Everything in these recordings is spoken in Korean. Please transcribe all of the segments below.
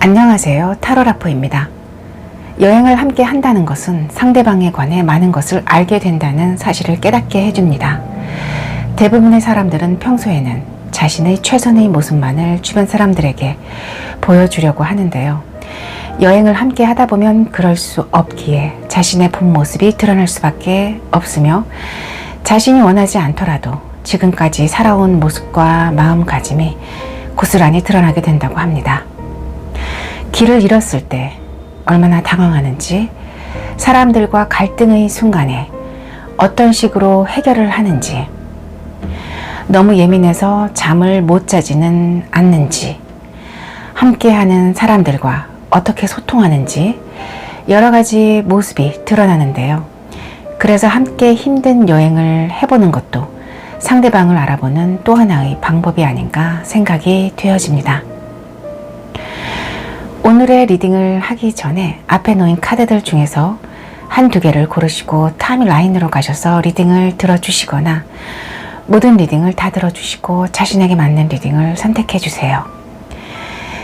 안녕하세요. 타로라프입니다. 여행을 함께 한다는 것은 상대방에 관해 많은 것을 알게 된다는 사실을 깨닫게 해줍니다. 대부분의 사람들은 평소에는 자신의 최선의 모습만을 주변 사람들에게 보여주려고 하는데요. 여행을 함께 하다 보면 그럴 수 없기에 자신의 본 모습이 드러날 수밖에 없으며 자신이 원하지 않더라도 지금까지 살아온 모습과 마음가짐이 고스란히 드러나게 된다고 합니다. 길을 잃었을 때 얼마나 당황하는지, 사람들과 갈등의 순간에 어떤 식으로 해결을 하는지, 너무 예민해서 잠을 못 자지는 않는지, 함께하는 사람들과 어떻게 소통하는지 여러 가지 모습이 드러나는데요. 그래서 함께 힘든 여행을 해보는 것도 상대방을 알아보는 또 하나의 방법이 아닌가 생각이 되어집니다. 오늘의 리딩을 하기 전에 앞에 놓인 카드들 중에서 한두 개를 고르시고 타임라인으로 가셔서 리딩을 들어주시거나 모든 리딩을 다 들어주시고 자신에게 맞는 리딩을 선택해 주세요.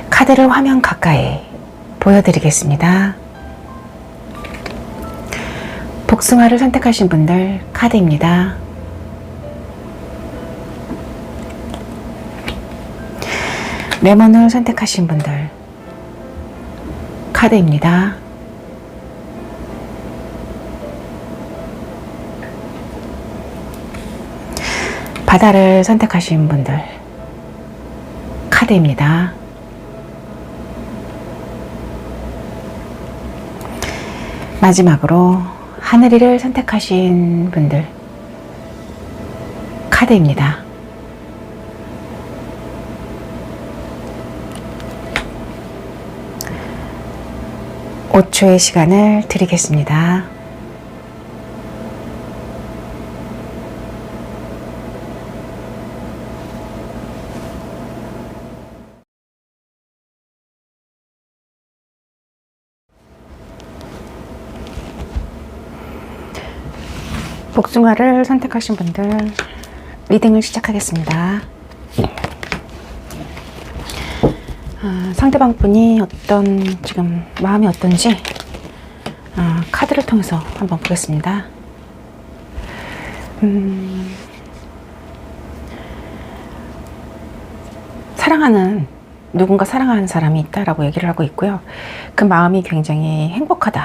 카드를 화면 가까이 보여드리겠습니다. 복숭아를 선택하신 분들 카드입니다. 레몬을 선택하신 분들 카드입니다. 바다를 선택하신 분들 카드입니다. 마지막으로 하늘이를 선택하신 분들 카드입니다. 5초의 시간을 드리겠습니다. 복숭아를 선택하신 분들 리딩을 시작하겠습니다. 상대방 분이 지금 마음이 어떤지 카드를 통해서 한번 보겠습니다. 누군가 사랑하는 사람이 있다라고 얘기를 하고 있고요. 그 마음이 굉장히 행복하다.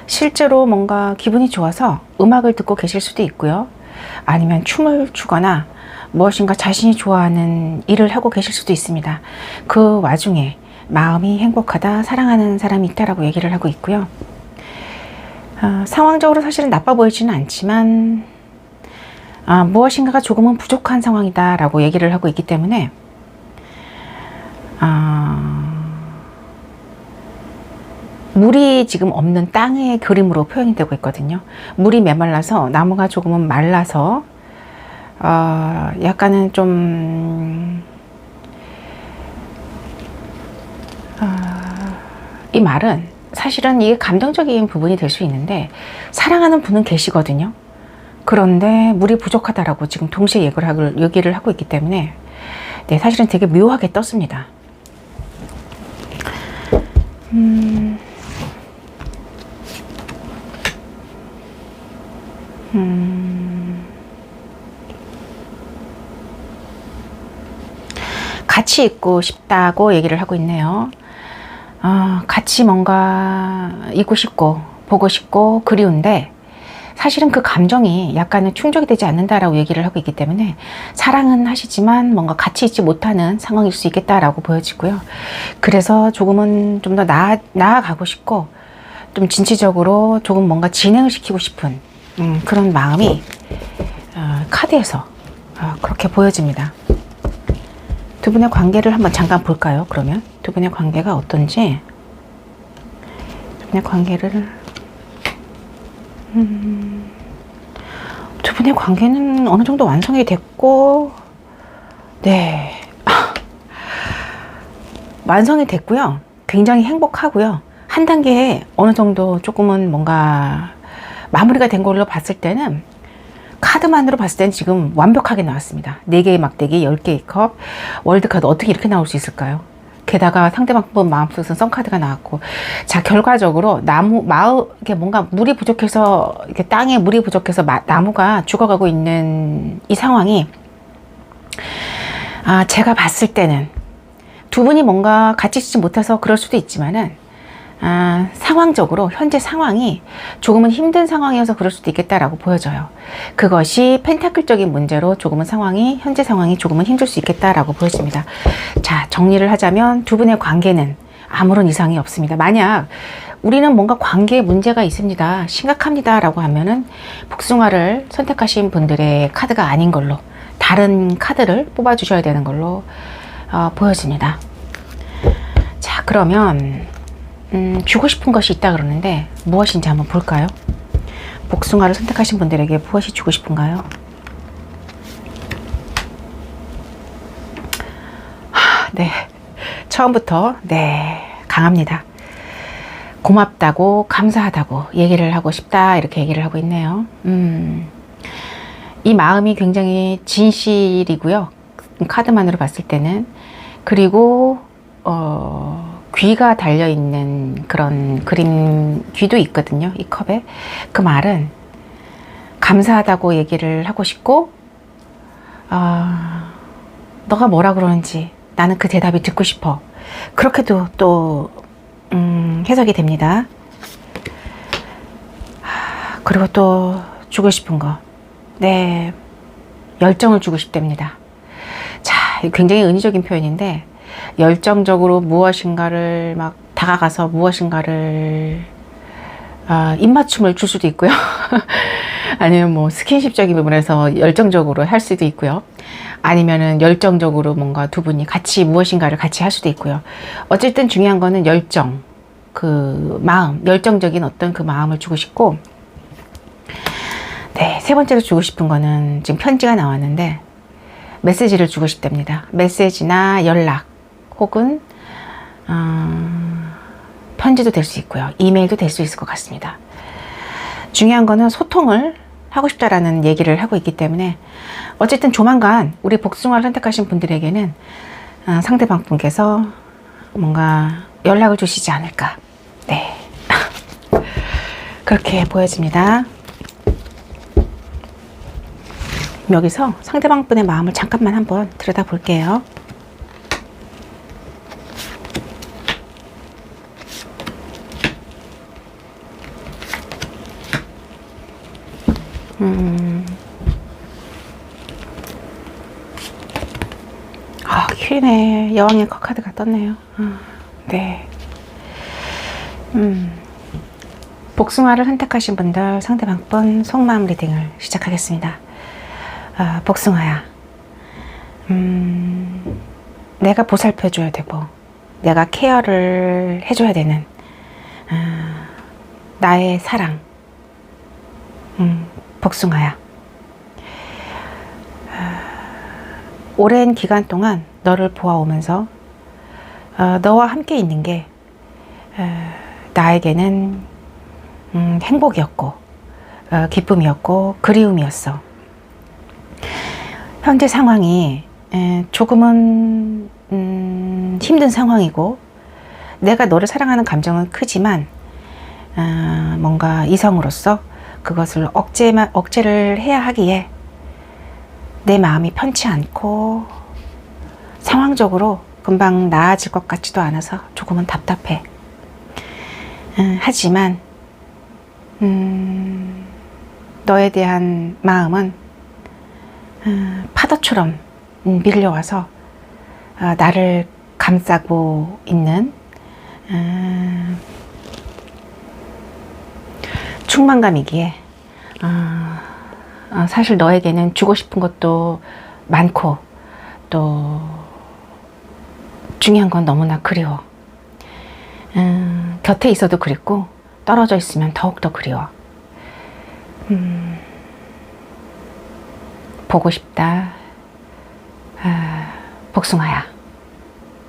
실제로 뭔가 기분이 좋아서 음악을 듣고 계실 수도 있고요. 아니면 춤을 추거나 무엇인가 자신이 좋아하는 일을 하고 계실 수도 있습니다. 그 와중에 마음이 행복하다, 사랑하는 사람이 있다라고 얘기를 하고 있고요. 상황적으로 사실은 나빠 보이지는 않지만 무엇인가가 조금은 부족한 상황이다 라고 얘기를 하고 있기 때문에 물이 지금 없는 땅의 그림으로 표현이 되고 있거든요. 물이 메말라서 나무가 조금은 말라서 약간은 좀 이 말은 사실은 이게 감정적인 부분이 될 수 있는데 사랑하는 분은 계시거든요. 그런데 물이 부족하다라고 지금 동시에 얘기를 하고 있기 때문에 네, 사실은 되게 묘하게 떴습니다. 같이 있고 싶다고 얘기를 하고 있네요. 같이 뭔가 있고 싶고 보고 싶고 그리운데 사실은 그 감정이 약간은 충족이 되지 않는다라고 얘기를 하고 있기 때문에 사랑은 하시지만 뭔가 같이 있지 못하는 상황일 수 있겠다라고 보여지고요. 그래서 조금은 좀 더 나아가고 싶고 좀 진취적으로 조금 뭔가 진행을 시키고 싶은 그런 마음이 카드에서 그렇게 보여집니다. 두 분의 관계를 한번 잠깐 볼까요? 그러면 두 분의 관계가 어떤지, 두 분의 관계를 두 분의 관계는 어느 정도 완성이 됐고, 네 완성이 됐고요. 굉장히 행복하고요. 한 단계에 어느 정도 조금은 뭔가 마무리가 된 걸로 봤을 때는 카드만으로 봤을 때는 지금 완벽하게 나왔습니다. 4개의 막대기, 10개의 컵, 월드카드 어떻게 이렇게 나올 수 있을까요? 게다가 상대방 분 마음속에서 썬카드가 나왔고, 자, 결과적으로 이게 뭔가 물이 부족해서, 이렇게 땅에 물이 부족해서 나무가 죽어가고 있는 이 상황이, 제가 봤을 때는 두 분이 뭔가 같이 있지 못해서 그럴 수도 있지만은, 상황적으로 현재 상황이 조금은 힘든 상황이어서 그럴 수도 있겠다라고 보여져요. 그것이 펜타클적인 문제로 현재 상황이 조금은 힘들 수 있겠다라고 보여집니다. 자, 정리를 하자면 두 분의 관계는 아무런 이상이 없습니다. 만약 우리는 뭔가 관계에 문제가 있습니다, 심각합니다 라고 하면은 복숭아를 선택하신 분들의 카드가 아닌 걸로, 다른 카드를 뽑아 주셔야 되는 걸로 보여집니다. 자, 그러면 주고 싶은 것이 있다 그러는데 무엇인지 한번 볼까요? 복숭아를 선택하신 분들에게 무엇이 주고 싶은가요? 네, 처음부터 강합니다. 고맙다고, 감사하다고 얘기를 하고 싶다, 이렇게 얘기를 하고 있네요. 이 마음이 굉장히 진실이고요, 카드만으로 봤을 때는. 그리고 귀가 달려있는 그런 귀도 있거든요, 이 컵에. 그 말은 감사하다고 얘기를 하고 싶고, 너가 뭐라 그러는지 나는 그 대답이 듣고 싶어, 그렇게도 또 해석이 됩니다. 그리고 또 주고 싶은 거, 열정을 주고 싶답니다. 자, 굉장히 은유적인 표현인데, 열정적으로 무엇인가를 막 다가가서 무엇인가를 입맞춤을 줄 수도 있고요. 아니면 뭐 스킨십적인 부분에서 열정적으로 할 수도 있고요. 아니면은 열정적으로 뭔가 두 분이 같이 무엇인가를 같이 할 수도 있고요. 어쨌든 중요한 거는 열정, 그 마음, 열정적인 어떤 그 마음을 주고 싶고, 세 번째로 주고 싶은 거는 지금 편지가 나왔는데 메시지를 주고 싶답니다. 메시지나 연락, 혹은 편지도 될 수 있고요, 이메일도 될 수 있을 것 같습니다. 중요한 거는 소통을 하고 싶다라는 얘기를 하고 있기 때문에, 어쨌든 조만간 우리 복숭아를 선택하신 분들에게는 상대방 분께서 뭔가 연락을 주시지 않을까, 그렇게 보여집니다. 여기서 상대방 분의 마음을 잠깐만 한번 들여다볼게요. 퀴네, 여왕의 카드가 떴네요. 복숭아를 선택하신 분들 상대방 분 속마음 리딩을 시작하겠습니다. 복숭아야, 내가 보살펴줘야 되고 내가 케어를 해줘야 되는 나의 사랑, 복숭아야, 오랜 기간 동안 너를 보아오면서 너와 함께 있는 게 나에게는 행복이었고 기쁨이었고 그리움이었어. 현재 상황이 조금은 힘든 상황이고, 내가 너를 사랑하는 감정은 크지만 뭔가 이성으로서 그것을 억제를 해야 하기에 내 마음이 편치 않고 상황적으로 금방 나아질 것 같지도 않아서 조금은 답답해. 하지만 너에 대한 마음은 파도처럼 밀려와서 나를 감싸고 있는 충만감이기에 사실 너에게는 주고 싶은 것도 많고 또 중요한 건 너무나 그리워. 곁에 있어도 그립고 떨어져 있으면 더욱더 그리워. 보고 싶다. 복숭아야.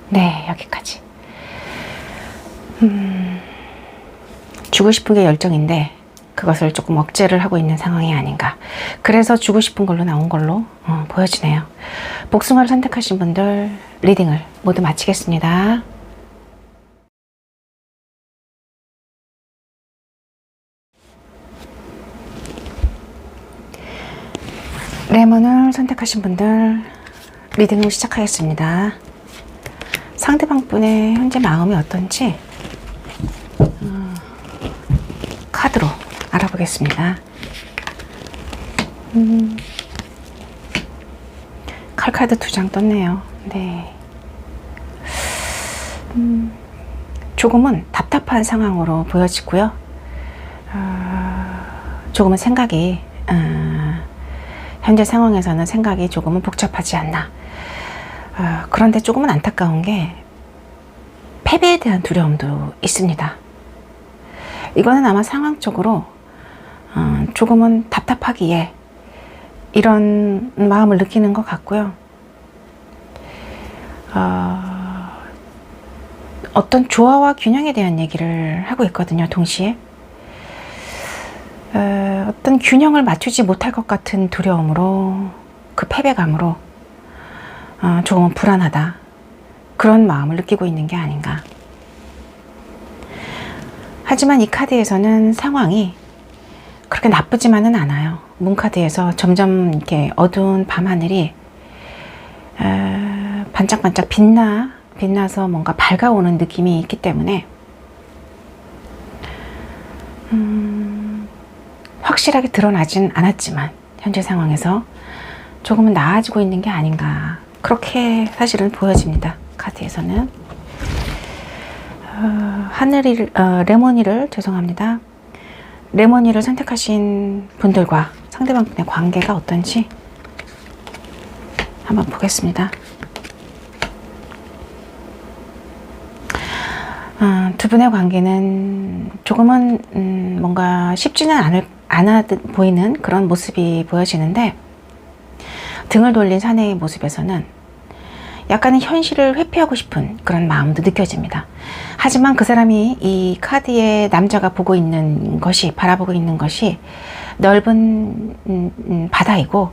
네, 여기까지. 주고 싶은 게 열정인데 그것을 조금 억제를 하고 있는 상황이 아닌가. 그래서 주고 싶은 걸로 나온 걸로 보여지네요. 복숭아를 선택하신 분들 리딩을 모두 마치겠습니다. 레몬을 선택하신 분들 리딩을 시작하겠습니다. 상대방 분의 현재 마음이 어떤지 카드로 알아보겠습니다. 칼카드 2장 떴네요. 네. 조금은 답답한 상황으로 보여지고요. 조금은 생각이 현재 상황에서는 생각이 조금은 복잡하지 않나. 그런데 조금은 안타까운 게 패배에 대한 두려움도 있습니다. 이거는 아마 상황적으로 조금은 답답하기에 이런 마음을 느끼는 것 같고요. 어떤 조화와 균형에 대한 얘기를 하고 있거든요. 동시에 어떤 균형을 맞추지 못할 것 같은 두려움으로, 그 패배감으로 조금은 불안하다, 그런 마음을 느끼고 있는 게 아닌가. 하지만 이 카드에서는 상황이 그렇게 나쁘지만은 않아요. 문카드에서 점점 이렇게 어두운 밤하늘이 반짝반짝 빛나서 뭔가 밝아오는 느낌이 있기 때문에 확실하게 드러나진 않았지만 현재 상황에서 조금은 나아지고 있는 게 아닌가, 그렇게 사실은 보여집니다. 카드에서는 레모니를 죄송합니다. 레모니를 선택하신 분들과 상대방 분의 관계가 어떤지 한번 보겠습니다. 두 분의 관계는 조금은 뭔가 쉽지는 않아 보이는 그런 모습이 보여지는데, 등을 돌린 사내의 모습에서는 약간의 현실을 회피하고 싶은 그런 마음도 느껴집니다. 하지만 그 사람이 이 카드의 남자가 바라보고 있는 것이 넓은 바다이고,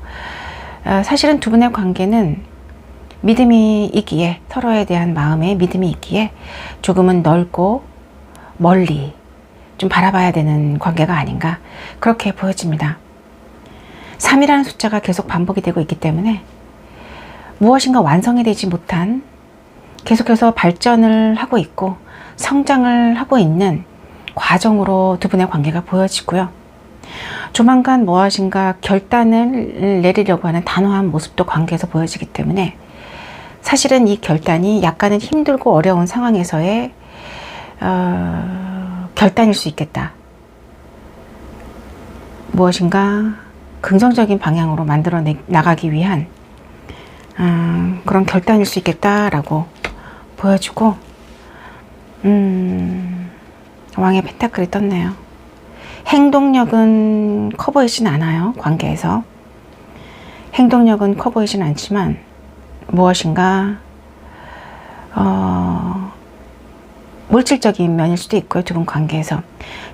사실은 두 분의 관계는 믿음이 있기에, 서로에 대한 마음에 믿음이 있기에 조금은 넓고 멀리 좀 바라봐야 되는 관계가 아닌가, 그렇게 보여집니다. 3이라는 숫자가 계속 반복이 되고 있기 때문에 무엇인가 완성이 되지 못한, 계속해서 발전을 하고 있고 성장을 하고 있는 과정으로 두 분의 관계가 보여지고요. 조만간 무엇인가 결단을 내리려고 하는 단호한 모습도 관계에서 보여지기 때문에 사실은 이 결단이 약간은 힘들고 어려운 상황에서의 결단일 수 있겠다. 무엇인가 긍정적인 방향으로 만들어 나가기 위한 그런 결단일 수 있겠다라고 보여주고, 왕의 펜타클이 떴네요. 행동력은 커 보이진 않아요. 관계에서 행동력은 커 보이진 않지만 무엇인가 물질적인 면일 수도 있고요. 두 분 관계에서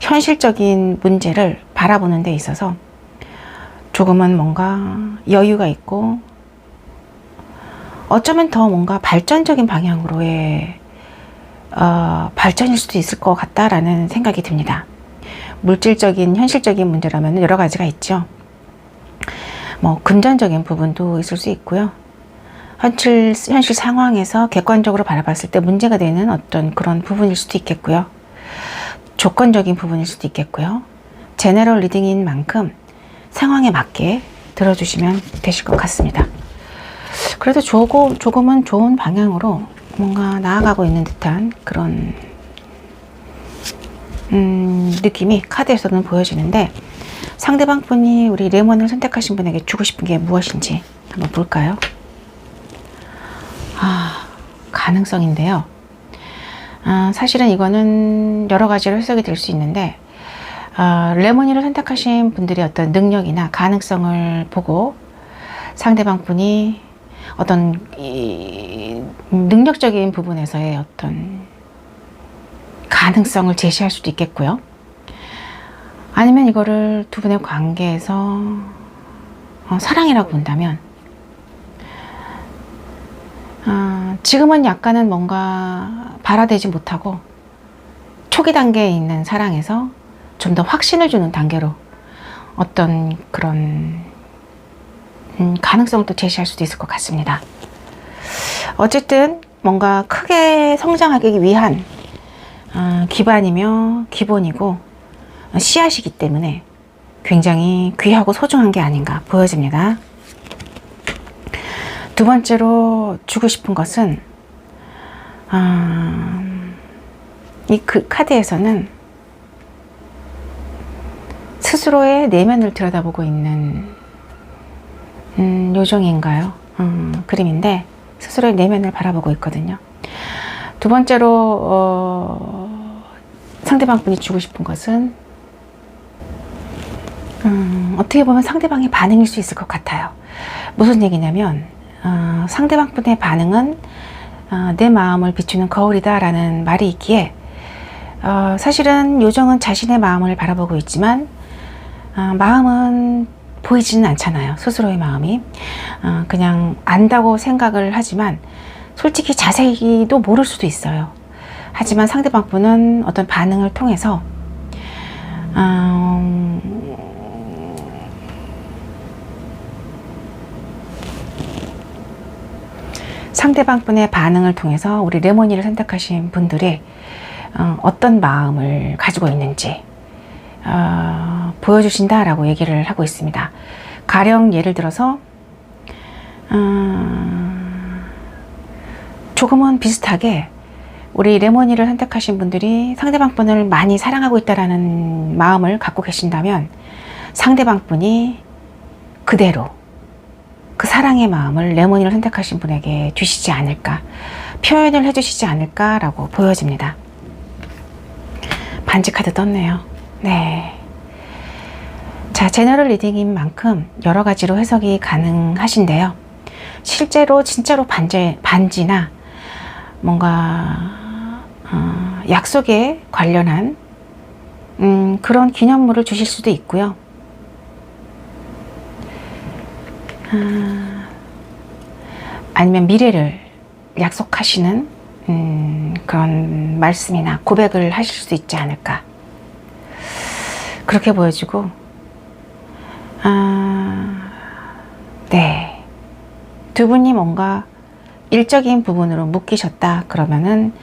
현실적인 문제를 바라보는 데 있어서 조금은 뭔가 여유가 있고, 어쩌면 더 뭔가 발전적인 방향으로의 발전일 수도 있을 것 같다라는 생각이 듭니다. 물질적인, 현실적인 문제라면 여러 가지가 있죠. 뭐 금전적인 부분도 있을 수 있고요. 현실 상황에서 객관적으로 바라봤을 때 문제가 되는 어떤 그런 부분일 수도 있겠고요. 조건적인 부분일 수도 있겠고요. 제너럴 리딩인 만큼 상황에 맞게 들어주시면 되실 것 같습니다. 그래도 조금은 좋은 방향으로 뭔가 나아가고 있는 듯한 그런 느낌이 카드에서는 보여지는데, 상대방 분이 우리 레몬을 선택하신 분에게 주고 싶은 게 무엇인지 한번 볼까요? 가능성인데요. 사실은 이거는 여러 가지로 해석이 될 수 있는데, 레모니를 선택하신 분들의 어떤 능력이나 가능성을 보고 상대방 분이 어떤 능력적인 부분에서의 어떤 가능성을 제시할 수도 있겠고요. 아니면 이거를 두 분의 관계에서 사랑이라고 본다면, 지금은 약간은 뭔가 발화되지 못하고 초기 단계에 있는 사랑에서 좀 더 확신을 주는 단계로 어떤 그런 가능성도 제시할 수도 있을 것 같습니다. 어쨌든 뭔가 크게 성장하기 위한 기반이며 기본이고 씨앗이기 때문에 굉장히 귀하고 소중한 게 아닌가 보여집니다. 두 번째로 주고 싶은 것은 이 카드에서는 스스로의 내면을 들여다보고 있는 요정인가요? 그림인데 스스로의 내면을 바라보고 있거든요. 두 번째로 상대방 분이 주고 싶은 것은 어떻게 보면 상대방의 반응일 수 있을 것 같아요. 무슨 얘기냐면 상대방 분의 반응은 내 마음을 비추는 거울이다 라는 말이 있기에 사실은 요정은 자신의 마음을 바라보고 있지만 마음은 보이지는 않잖아요. 스스로의 마음이 그냥 안다고 생각을 하지만 솔직히 자세히도 모를 수도 있어요. 하지만 상대방 분은 어떤 반응을 통해서 상대방 분의 반응을 통해서 우리 레모니를 선택하신 분들이 어떤 마음을 가지고 있는지 보여주신다라고 얘기를 하고 있습니다. 가령 예를 들어서 조금은 비슷하게 우리 레모니를 선택하신 분들이 상대방 분을 많이 사랑하고 있다라는 마음을 갖고 계신다면 상대방 분이 그대로 그 사랑의 마음을 레모니를 선택하신 분에게 주시지 않을까, 표현을 해주시지 않을까라고 보여집니다. 반지 카드 떴네요. 네. 자, 제너럴 리딩인 만큼 여러 가지로 해석이 가능하신데요. 실제로 진짜로 반지나 뭔가 약속에 관련한 그런 기념물을 주실 수도 있고요. 아니면 미래를 약속하시는 그런 말씀이나 고백을 하실 수 있지 않을까, 그렇게 보여지고 네, 두 분이 뭔가 일적인 부분으로 묶이셨다 그러면은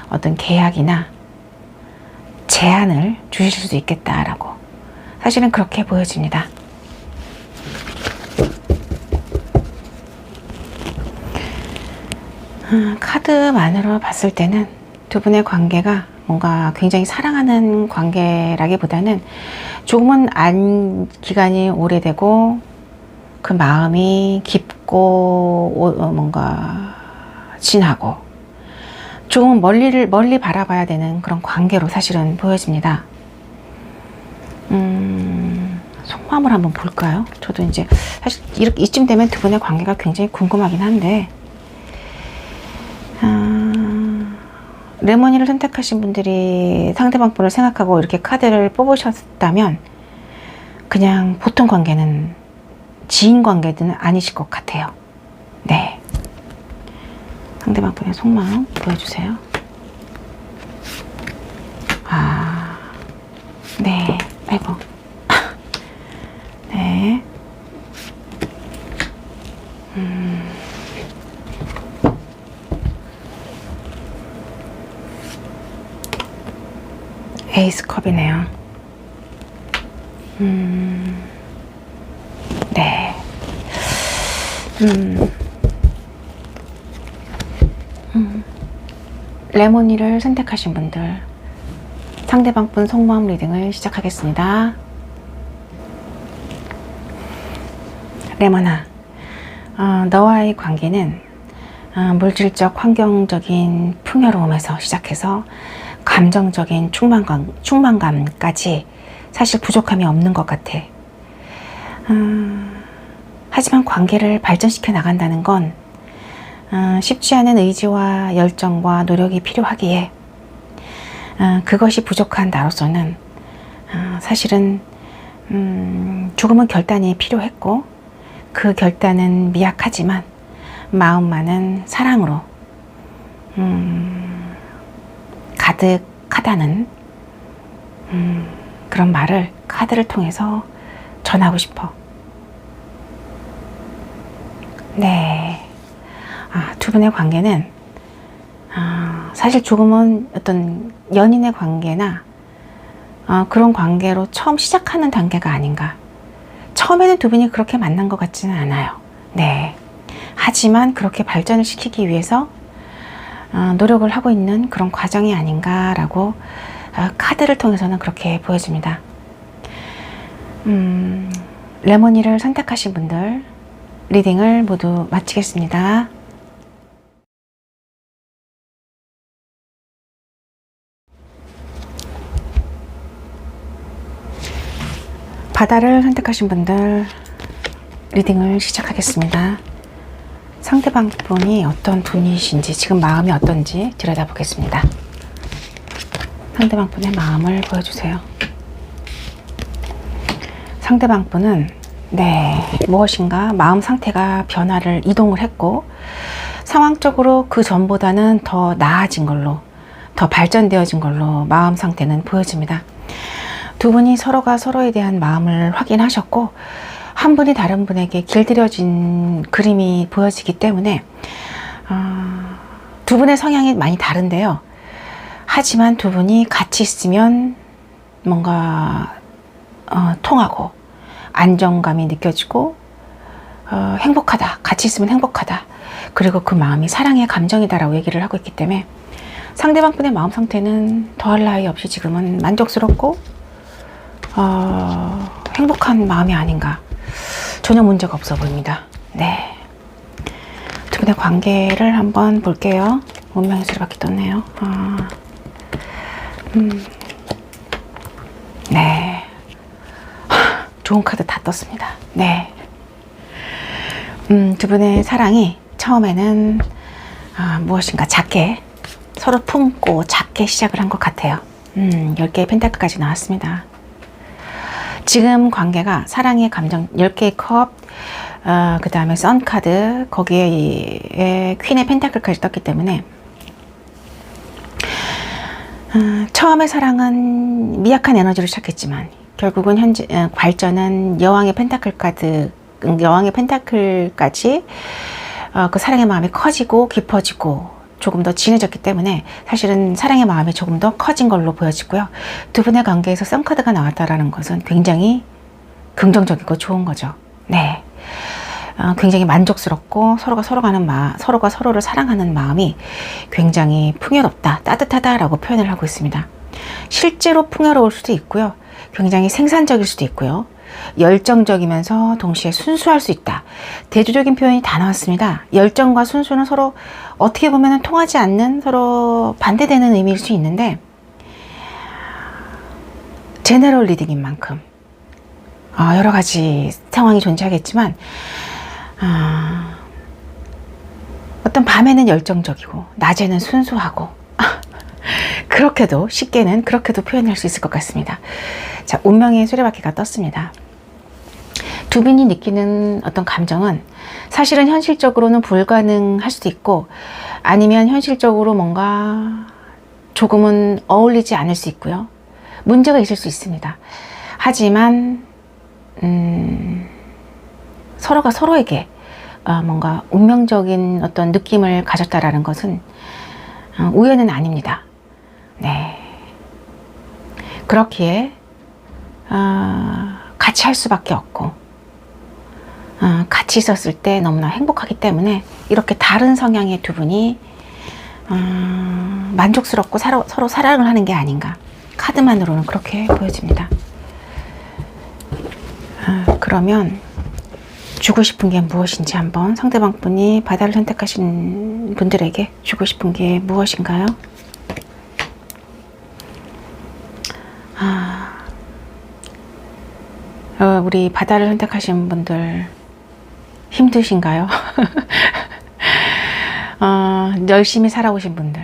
어떤 계약이나 제안을 주실 수도 있겠다라고 사실은 그렇게 보여집니다. 카드만으로 봤을 때는 두 분의 관계가 뭔가 굉장히 사랑하는 관계라기보다는 조금은 안 기간이 오래되고 그 마음이 깊고 뭔가 진하고 조금 멀리 바라봐야 되는 그런 관계로 사실은 보여집니다. 속마음을 한번 볼까요? 저도 이제 사실 이쯤 되면 두 분의 관계가 굉장히 궁금하긴 한데 레모니를 선택하신 분들이 상대방 분을 생각하고 이렇게 카드를 뽑으셨다면 그냥 보통 관계는 지인 관계는 아니실 것 같아요. 네. 상대방 분의 속마음 보여주세요. 네. 아이고. 네. 에이스 컵이네요. 네. 레모니를 선택하신 분들, 상대방 분 속마음 리딩을 시작하겠습니다. 레모나, 너와의 관계는 물질적, 환경적인 풍요로움에서 시작해서 감정적인 충만감까지 사실 부족함이 없는 것 같아. 하지만 관계를 발전시켜 나간다는 건 쉽지 않은 의지와 열정과 노력이 필요하기에 그것이 부족한 나로서는 사실은 조금은 결단이 필요했고 그 결단은 미약하지만 마음만은 사랑으로 가득하다는 그런 말을 카드를 통해서 전하고 싶어. 네. 두 분의 관계는 사실 조금은 어떤 연인의 관계나 그런 관계로 처음 시작하는 단계가 아닌가. 처음에는 두 분이 그렇게 만난 것 같지는 않아요. 네. 하지만 그렇게 발전을 시키기 위해서 노력을 하고 있는 그런 과정이 아닌가라고 카드를 통해서는 그렇게 보여집니다. 레모니를 선택하신 분들 리딩을 모두 마치겠습니다. 바다를 선택하신 분들 리딩을 시작하겠습니다. 상대방 분이 어떤 분이신지, 지금 마음이 어떤지 들여다보겠습니다. 상대방 분의 마음을 보여주세요. 상대방 분은 무엇인가 마음 상태가 변화를 이동을 했고 상황적으로 그 전보다는 더 나아진 걸로, 더 발전되어진 걸로 마음 상태는 보여집니다. 두 분이 서로가 서로에 대한 마음을 확인하셨고 한 분이 다른 분에게 길들여진 그림이 보여지기 때문에 두 분의 성향이 많이 다른데요. 하지만 두 분이 같이 있으면 뭔가 통하고 안정감이 느껴지고 행복하다, 같이 있으면 행복하다, 그리고 그 마음이 사랑의 감정이다라고 얘기를 하고 있기 때문에 상대방 분의 마음 상태는 더할 나위 없이 지금은 만족스럽고 행복한 마음이 아닌가. 전혀 문제가 없어 보입니다. 네. 두 분의 관계를 한번 볼게요. 운명의 수레바퀴 떴네요. 네. 좋은 카드 다 떴습니다. 네. 두 분의 사랑이 처음에는 무엇인가 작게 서로 품고 작게 시작을 한 것 같아요. 10개의 펜타클까지 나왔습니다. 지금 관계가 사랑의 감정 10개의 컵, 그 다음에 선 카드, 거기에 퀸의 펜타클까지 떴기 때문에 처음의 사랑은 미약한 에너지로 시작했지만 결국은 현재 발전은 여왕의 펜타클 카드, 여왕의 펜타클까지 그 사랑의 마음이 커지고 깊어지고 조금 더 진해졌기 때문에 사실은 사랑의 마음이 조금 더 커진 걸로 보여지고요. 두 분의 관계에서 썬카드가 나왔다라는 것은 굉장히 긍정적이고 좋은 거죠. 네. 굉장히 만족스럽고 서로가 서로를 사랑하는 마음이 굉장히 풍요롭다, 따뜻하다라고 표현을 하고 있습니다. 실제로 풍요로울 수도 있고요. 굉장히 생산적일 수도 있고요. 열정적이면서 동시에 순수할 수 있다. 대조적인 표현이 다 나왔습니다. 열정과 순수는 서로 어떻게 보면 통하지 않는, 서로 반대되는 의미일 수 있는데 제너럴 리딩인 만큼 여러 가지 상황이 존재하겠지만 어떤 밤에는 열정적이고 낮에는 순수하고 그렇게도 쉽게는 그렇게도 표현할 수 있을 것 같습니다. 자, 운명의 수레바퀴가 떴습니다. 두 분이 느끼는 어떤 감정은 사실은 현실적으로는 불가능할 수도 있고 아니면 현실적으로 뭔가 조금은 어울리지 않을 수 있고요. 문제가 있을 수 있습니다. 하지만 서로가 서로에게 뭔가 운명적인 어떤 느낌을 가졌다라는 것은 우연은 아닙니다. 네. 그렇기에 같이 할 수밖에 없고 같이 있었을 때 너무나 행복하기 때문에 이렇게 다른 성향의 두 분이 만족스럽고 서로 사랑을 하는 게 아닌가. 카드만으로는 그렇게 보여집니다. 그러면 주고 싶은 게 무엇인지 한번 상대방 분이 바다를 선택하신 분들에게 주고 싶은 게 무엇인가요? 우리 바다를 선택하신 분들 힘드신가요? 열심히 살아오신 분들,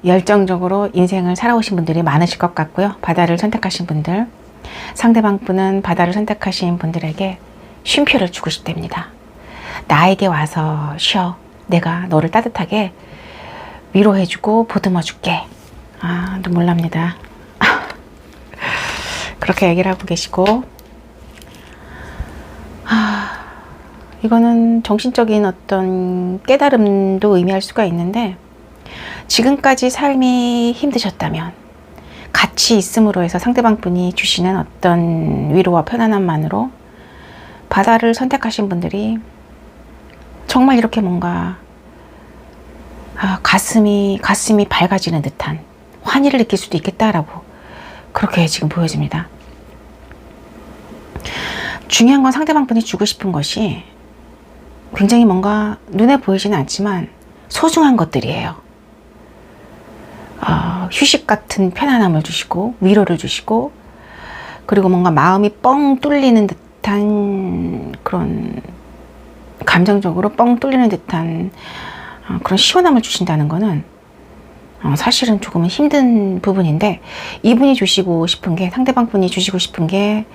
열정적으로 인생을 살아오신 분들이 많으실 것 같고요. 바다를 선택하신 분들, 상대방 분은 바다를 선택하신 분들에게 쉼표를 주고 싶답니다. 나에게 와서 쉬어. 내가 너를 따뜻하게 위로해주고 보듬어줄게. 눈물 납니다. 그렇게 얘기를 하고 계시고 이거는 정신적인 어떤 깨달음도 의미할 수가 있는데, 지금까지 삶이 힘드셨다면 같이 있음으로 해서 상대방 분이 주시는 어떤 위로와 편안함만으로 바다를 선택하신 분들이 정말 이렇게 뭔가 가슴이 밝아지는 듯한 환희를 느낄 수도 있겠다라고 그렇게 지금 보여집니다. 중요한 건 상대방 분이 주고 싶은 것이 굉장히 뭔가 눈에 보이지는 않지만 소중한 것들이에요. 휴식 같은 편안함을 주시고 위로를 주시고, 그리고 뭔가 마음이 뻥 뚫리는 듯한 그런, 감정적으로 뻥 뚫리는 듯한 그런 시원함을 주신다는 거는 사실은 조금은 힘든 부분인데, 이분이 주시고 싶은 게, 상대방 분이 주시고 싶은 게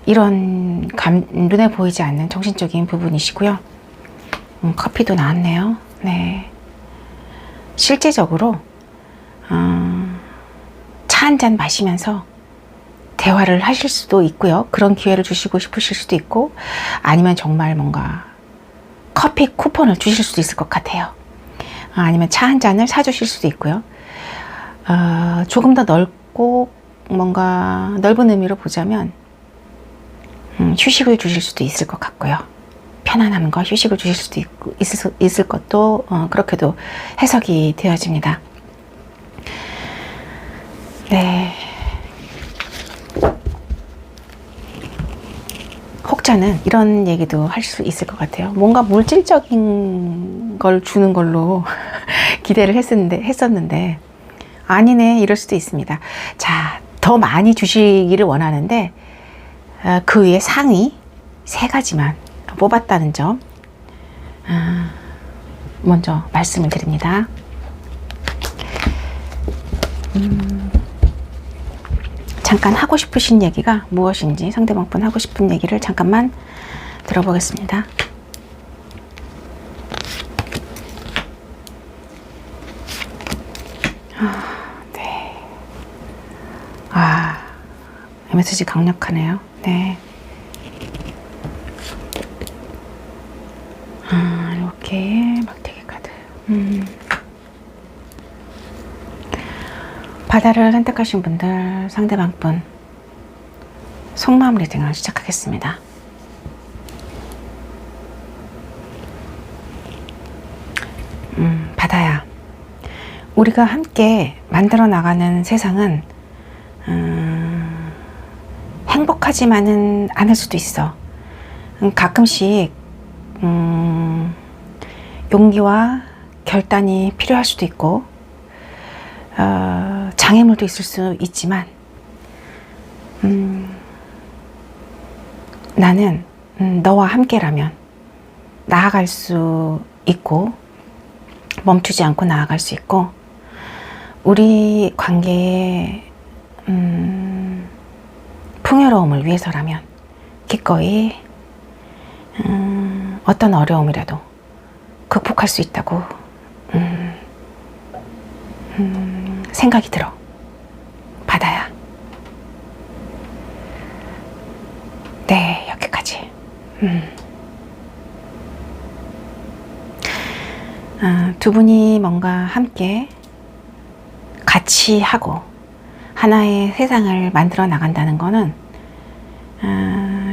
이런 눈에 보이지 않는 정신적인 부분이시고요. 커피도 나왔네요. 네. 실제적으로 차 한 잔 마시면서 대화를 하실 수도 있고요. 그런 기회를 주시고 싶으실 수도 있고, 아니면 정말 뭔가 커피 쿠폰을 주실 수도 있을 것 같아요. 아니면 차 한 잔을 사주실 수도 있고요. 조금 더 넓고 뭔가 넓은 의미로 보자면 휴식을 주실 수도 있을 것 같고요. 편안함과 휴식을 주실 수도 있을 것도 그렇게도 해석이 되어집니다. 네. 혹자는 이런 얘기도 할 수 있을 것 같아요. 뭔가 물질적인 걸 주는 걸로 기대를 했었는데 아니네, 이럴 수도 있습니다. 자, 더 많이 주시기를 원하는데 그 위에 상위 3가지만 뽑았다는 점 먼저 말씀을 드립니다. 잠깐 하고 싶으신 얘기가 무엇인지, 상대방 분 하고 싶은 얘기를 잠깐만 들어보겠습니다. 네. 메시지 강력하네요. 네. 이렇게 막대기 카드. 바다를 선택하신 분들, 상대방 분 속마음 리딩을 시작하겠습니다. 바다야, 우리가 함께 만들어 나가는 세상은 행복하지만은 않을 수도 있어. 가끔씩 용기와 결단이 필요할 수도 있고 장애물도 있을 수 있지만 나는 너와 함께라면 나아갈 수 있고 멈추지 않고 나아갈 수 있고, 우리 관계의 풍요로움을 위해서라면 기꺼이 어떤 어려움이라도 극복할 수 있다고 생각이 들어. 바다야. 네, 여기까지. 두 분이 뭔가 함께 같이 하고 하나의 세상을 만들어 나간다는 거는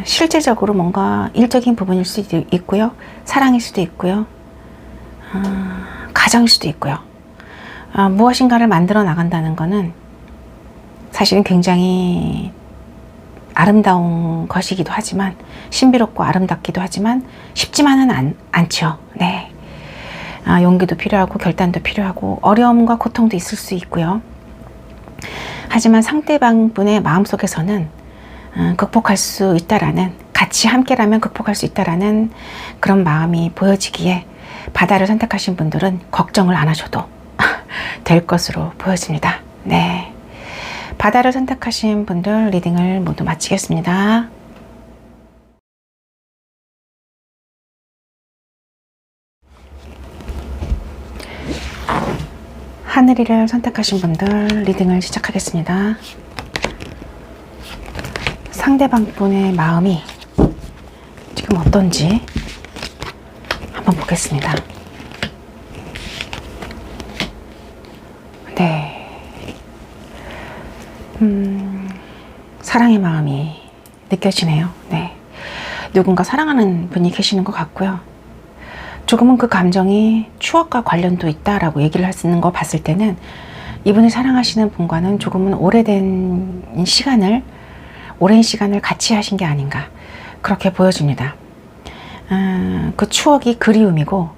실제적으로 뭔가 일적인 부분일 수도 있고요, 사랑일 수도 있고요, 가정일 수도 있고요. 무엇인가를 만들어 나간다는 거는 사실은 굉장히 아름다운 것이기도 하지만, 신비롭고 아름답기도 하지만 쉽지만은 않죠. 네. 용기도 필요하고 결단도 필요하고 어려움과 고통도 있을 수 있고요. 하지만 상대방 분의 마음속에서는 극복할 수 있다라는, 같이 함께라면 극복할 수 있다라는 그런 마음이 보여지기에 바다를 선택하신 분들은 걱정을 안 하셔도 될 것으로 보여집니다. 네. 바다를 선택하신 분들 리딩을 모두 마치겠습니다. 하늘이를 선택하신 분들 리딩을 시작하겠습니다. 상대방 분의 마음이 지금 어떤지 한번 보겠습니다. 네. 사랑의 마음이 느껴지네요. 네. 누군가 사랑하는 분이 계시는 것 같고요. 조금은 그 감정이 추억과 관련도 있다라고 얘기를 하시는 거 봤을 때는 이분이 사랑하시는 분과는 조금은 오랜 시간을 같이 하신 게 아닌가, 그렇게 보여집니다. 그 추억이 그리움이고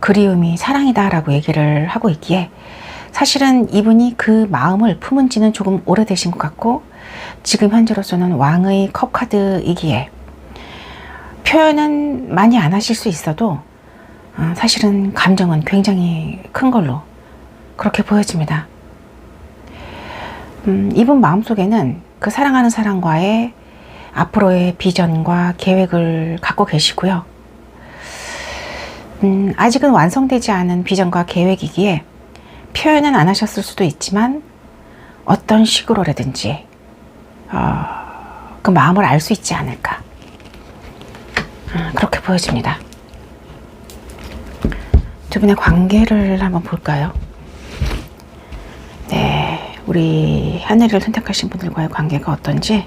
그리움이 사랑이다라고 얘기를 하고 있기에 사실은 이분이 그 마음을 품은 지는 조금 오래되신 것 같고, 지금 현재로서는 왕의 컵 카드이기에 표현은 많이 안 하실 수 있어도 사실은 감정은 굉장히 큰 걸로 그렇게 보여집니다. 이분 마음속에는 그 사랑하는 사람과의 앞으로의 비전과 계획을 갖고 계시고요. 아직은 완성되지 않은 비전과 계획이기에 표현은 안 하셨을 수도 있지만 어떤 식으로라든지 그 마음을 알 수 있지 않을까, 그렇게 보여집니다. 두 분의 관계를 한번 볼까요? 네, 우리 하늘이를 선택하신 분들과의 관계가 어떤지.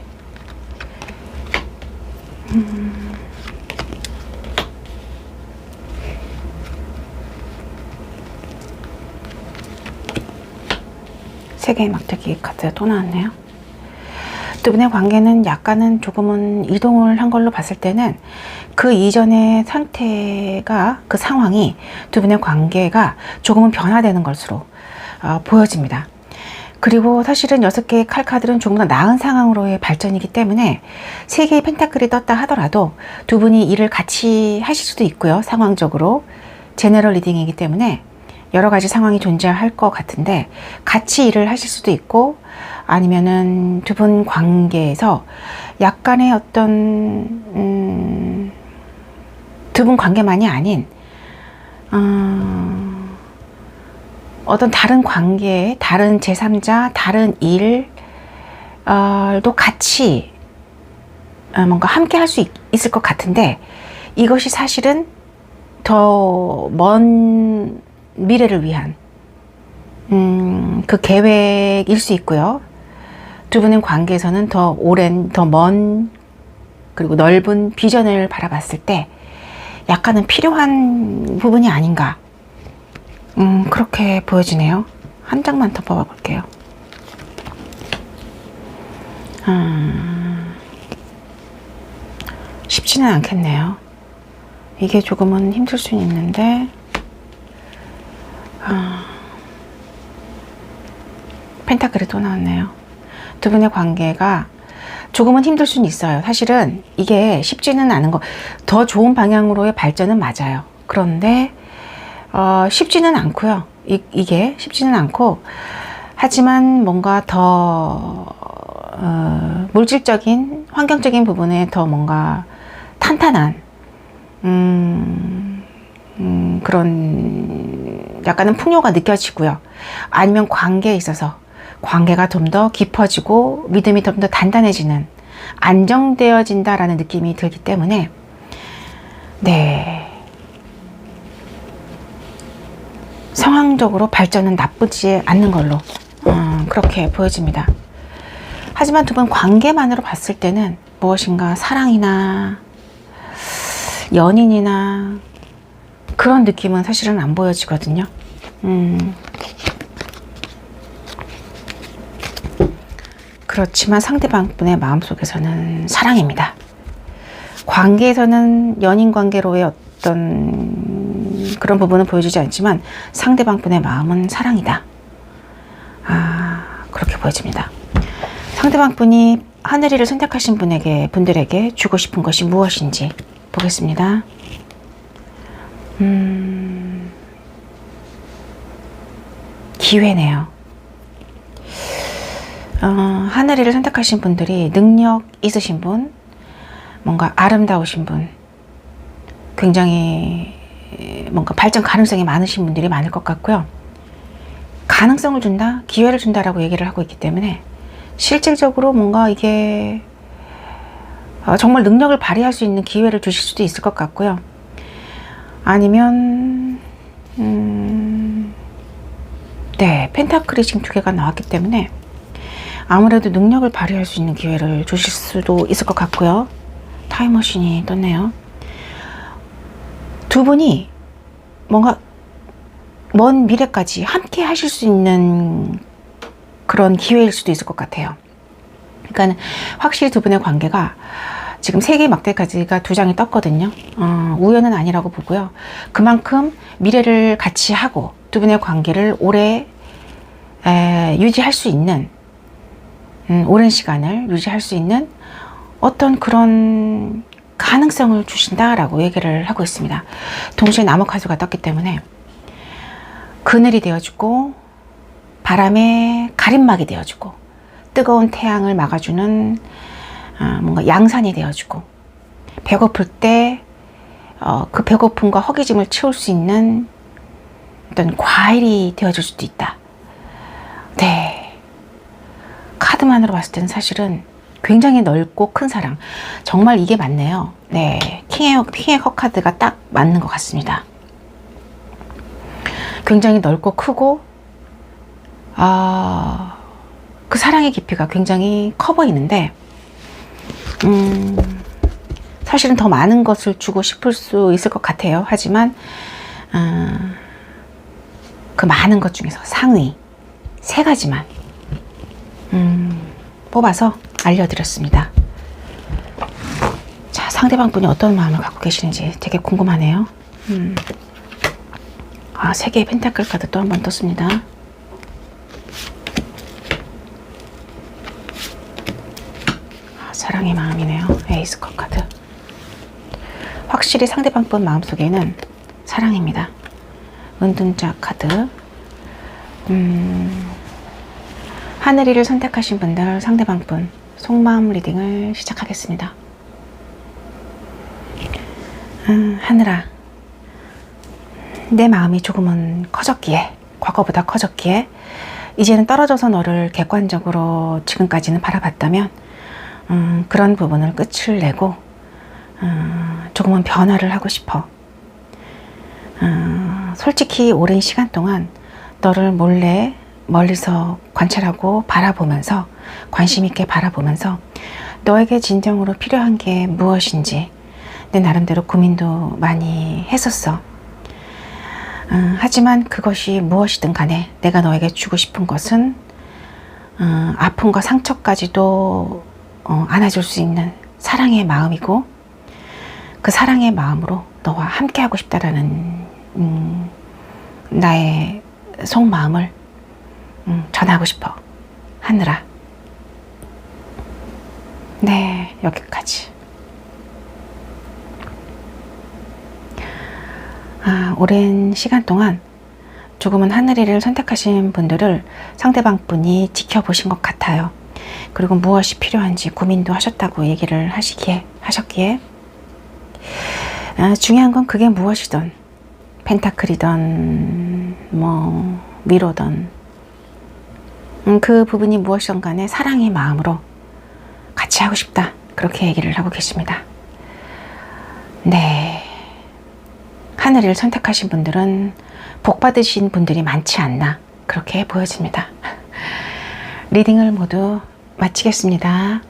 세 개의 막대기 카드가 또 나왔네요. 두 분의 관계는 약간은 조금은 이동을 한 걸로 봤을 때는 그 이전의 상태가, 그 상황이 두 분의 관계가 조금은 변화되는 것으로 보여집니다. 그리고 사실은 6개의 칼 카드는 조금 더 나은 상황으로의 발전이기 때문에 3개의 펜타클이 떴다 하더라도 두 분이 일을 같이 하실 수도 있고요. 상황적으로 제너럴 리딩이기 때문에 여러 가지 상황이 존재할 것 같은데 같이 일을 하실 수도 있고, 아니면은 두 분 관계에서 약간의 어떤 두 분 관계만이 아닌 어떤 다른 관계, 다른 제3자, 다른 일도 같이 뭔가 함께 할 수 있을 것 같은데, 이것이 사실은 더 먼 미래를 위한 그 계획일 수 있고요. 두 분의 관계에서는 더 오랜, 더 먼, 그리고 넓은 비전을 바라봤을 때 약간은 필요한 부분이 아닌가, 그렇게 보여지네요. 한 장만 더 뽑아 볼게요. 쉽지는 않겠네요. 이게 조금은 힘들 수는 있는데, 펜타클이 또 나왔네요. 두 분의 관계가 조금은 힘들 수는 있어요. 사실은 이게 쉽지는 않은 거, 더 좋은 방향으로의 발전은 맞아요. 그런데 쉽지는 않고요. 이게 쉽지는 않고, 하지만 뭔가 더 물질적인, 환경적인 부분에 더 뭔가 탄탄한 그런 약간은 풍요가 느껴지고요. 아니면 관계에 있어서 관계가 좀 더 깊어지고 믿음이 좀 더 단단해지는, 안정되어진다라는 느낌이 들기 때문에, 네, 상황적으로 발전은 나쁘지 않는 걸로 그렇게 보여집니다. 하지만 두 분 관계만으로 봤을 때는 무엇인가 사랑이나 연인이나 그런 느낌은 사실은 안 보여지거든요. 그렇지만 상대방분의 마음속에서는 사랑입니다. 관계에서는 연인 관계로의 어떤 그런 부분은 보여주지 않지만 상대방분의 마음은 사랑이다. 그렇게 보여집니다. 상대방분이 하늘이를 선택하신 분들에게 주고 싶은 것이 무엇인지 보겠습니다. 기회네요. 하늘이를 선택하신 분들이 능력 있으신 분, 뭔가 아름다우신 분, 굉장히 뭔가 발전 가능성이 많으신 분들이 많을 것 같고요. 가능성을 준다, 기회를 준다라고 얘기를 하고 있기 때문에 실질적으로 뭔가 이게 정말 능력을 발휘할 수 있는 기회를 주실 수도 있을 것 같고요. 아니면 네, 펜타클이 지금 두 개가 나왔기 때문에 아무래도 능력을 발휘할 수 있는 기회를 주실 수도 있을 것 같고요. 타임머신이 떴네요. 두 분이 뭔가 먼 미래까지 함께 하실 수 있는 그런 기회일 수도 있을 것 같아요. 그러니까 확실히 두 분의 관계가 지금 세계의 막대까지가 두 장이 떴거든요. 우연은 아니라고 보고요. 그만큼 미래를 같이 하고 두 분의 관계를 오래 유지할 수 있는 오랜 시간을 유지할 수 있는 어떤 그런 가능성을 주신다라고 얘기를 하고 있습니다. 동시에 나무 카드가 떴기 때문에 그늘이 되어주고 바람에 가림막이 되어주고 뜨거운 태양을 막아주는 뭔가 양산이 되어주고 배고플 때 그 배고픔과 허기짐을 채울 수 있는 어떤 과일이 되어줄 수도 있다. 네, 카드만으로 봤을 때는 사실은 굉장히 넓고 큰 사랑, 정말 이게 맞네요. 네, 킹의 컵카드가 딱 맞는 것 같습니다. 굉장히 넓고 크고 그 사랑의 깊이가 굉장히 커 보이는데 사실은 더 많은 것을 주고 싶을 수 있을 것 같아요. 하지만 그 많은 것 중에서 상위 3가지만 뽑아서 알려드렸습니다. 자, 상대방 분이 어떤 마음을 갖고 계시는지 되게 궁금하네요. 3개의 펜타클 카드 또 한 번 떴습니다. 사랑의 마음이네요. 에이스 컵 카드. 확실히 상대방 분 마음속에는 사랑입니다. 은둔자 카드. 하늘이를 선택하신 분들, 상대방 분 속마음 리딩을 시작하겠습니다. 하늘아, 내 마음이 조금은 커졌기에, 과거보다 커졌기에 이제는 떨어져서 너를 객관적으로 지금까지는 바라봤다면 그런 부분을 끝을 내고 조금은 변화를 하고 싶어. 솔직히 오랜 시간 동안 너를 몰래 멀리서 관찰하고 바라보면서, 관심 있게 바라보면서 너에게 진정으로 필요한 게 무엇인지 내 나름대로 고민도 많이 했었어. 하지만 그것이 무엇이든 간에 내가 너에게 주고 싶은 것은 아픔과 상처까지도 안아줄 수 있는 사랑의 마음이고, 그 사랑의 마음으로 너와 함께 하고 싶다라는 나의 속마음을 전하고 싶어. 하늘아. 네, 여기까지. 오랜 시간 동안 조금은 하늘이를 선택하신 분들을 상대방 분이 지켜보신 것 같아요. 그리고 무엇이 필요한지 고민도 하셨다고 얘기를 하셨기에 중요한 건 그게 무엇이든, 펜타클이든 미로든 그 부분이 무엇이든 간에 사랑의 마음으로 같이 하고 싶다, 그렇게 얘기를 하고 계십니다. 네, 하늘을 선택하신 분들은 복 받으신 분들이 많지 않나, 그렇게 보여집니다. 리딩을 모두 마치겠습니다.